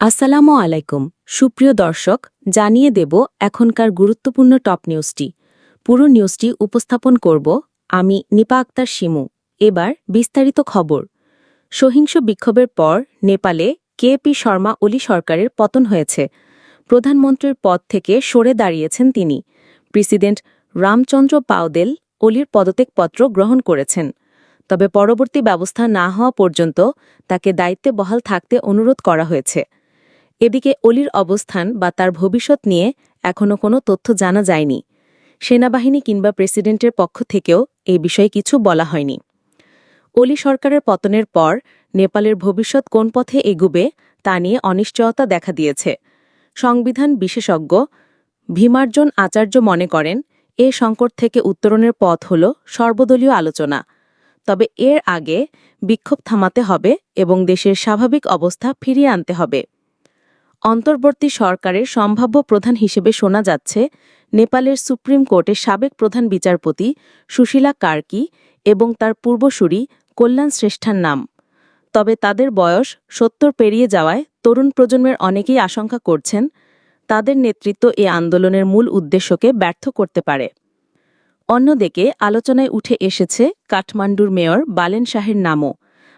আসসালামু আলাইকুম সুপ্রিয় দর্শক জানিয়ে দেব এখনকার গুরুত্বপূর্ণ টপ নিউজটি পুরো নিউজটি উপস্থাপন করব আমি নিপা আক্তার শিমু এবার বিস্তারিত খবর সহিংস বিক্ষোভের পর নেপালে কেপি শর্মা ওলি সরকারের পতন হয়েছে প্রধানমন্ত্রীর পদ থেকে সরে দাঁড়িয়েছেন তিনি প্রেসিডেন্ট রামচন্দ্র পাওদেল ওলির পদত্যাগপত্র গ্রহণ করেছেন তবে পরবর্তী ব্যবস্থা না হওয়া পর্যন্ত তাকে দায়িত্বে বহাল থাকতে অনুরোধ করা হয়েছে এদিকে অলির অবস্থান বা তার ভবিষ্যৎ নিয়ে এখনও কোনো তথ্য জানা যায়নি সেনাবাহিনী কিংবা প্রেসিডেন্টের পক্ষ থেকেও এই বিষয়ে কিছু বলা হয়নি অলি সরকারের পতনের পর নেপালের ভবিষ্যৎ কোন পথে এগুবে তা নিয়ে অনিশ্চয়তা দেখা দিয়েছে সংবিধান বিশেষজ্ঞ ভীমার্জন আচার্য মনে করেন এ সংকট থেকে উত্তরণের পথ হল সর্বদলীয় আলোচনা তবে এর আগে বিক্ষোভ থামাতে হবে এবং দেশের স্বাভাবিক অবস্থা ফিরিয়ে আনতে হবে অন্তর্বর্তী সরকারের সম্ভাব্য প্রধান হিসেবে শোনা যাচ্ছে নেপালের সুপ্রিম কোর্টের সাবেক প্রধান বিচারপতি সুশীলা কার্কি এবং তার পূর্বসূরি কল্যাণ শ্রেষ্ঠার নাম তবে তাদের বয়স ৭০ পেরিয়ে যাওয়ায় তরুণ প্রজন্মের অনেকেই আশঙ্কা করছেন তাদের নেতৃত্ব এ আন্দোলনের মূল উদ্দেশ্যকে ব্যর্থ করতে পারে অন্যদিকে আলোচনায় উঠে এসেছে কাঠমান্ডুর মেয়র বালেন শাহের নামও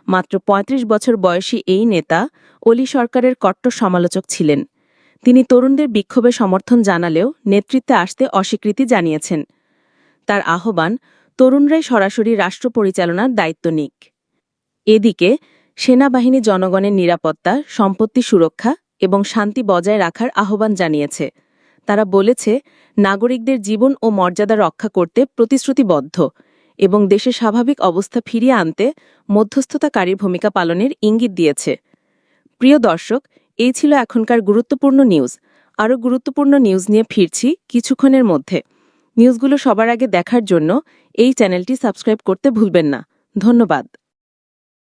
মাত্র ৩৫ বছর বয়সী এই নেতা অলি সরকারের কট্টর সমালোচক ছিলেন তিনি তরুণদের বিক্ষোভে সমর্থন জানালেও নেতৃত্বে আসতে অস্বীকৃতি জানিয়েছেন তার আহ্বান তরুণরাই সরাসরি রাষ্ট্র পরিচালনার দায়িত্ব নিক এদিকে সেনাবাহিনী জনগণের নিরাপত্তা সম্পত্তি সুরক্ষা এবং শান্তি বজায় রাখার আহ্বান জানিয়েছে তারা বলেছে নাগরিকদের জীবন ও মর্যাদা রক্ষা করতে প্রতিশ্রুতিবদ্ধ এবং দেশে স্বাভাবিক অবস্থা ফিরিয়ে আনতে মধ্যস্থতাকারীর ভূমিকা পালনের ইঙ্গিত দিয়েছে প্রিয় দর্শক এই ছিল এখনকার গুরুত্বপূর্ণ নিউজ আরও গুরুত্বপূর্ণ নিউজ নিয়ে ফিরছি কিছুক্ষণের মধ্যে নিউজগুলো সবার আগে দেখার জন্য এই চ্যানেলটি সাবস্ক্রাইব করতে ভুলবেন না ধন্যবাদ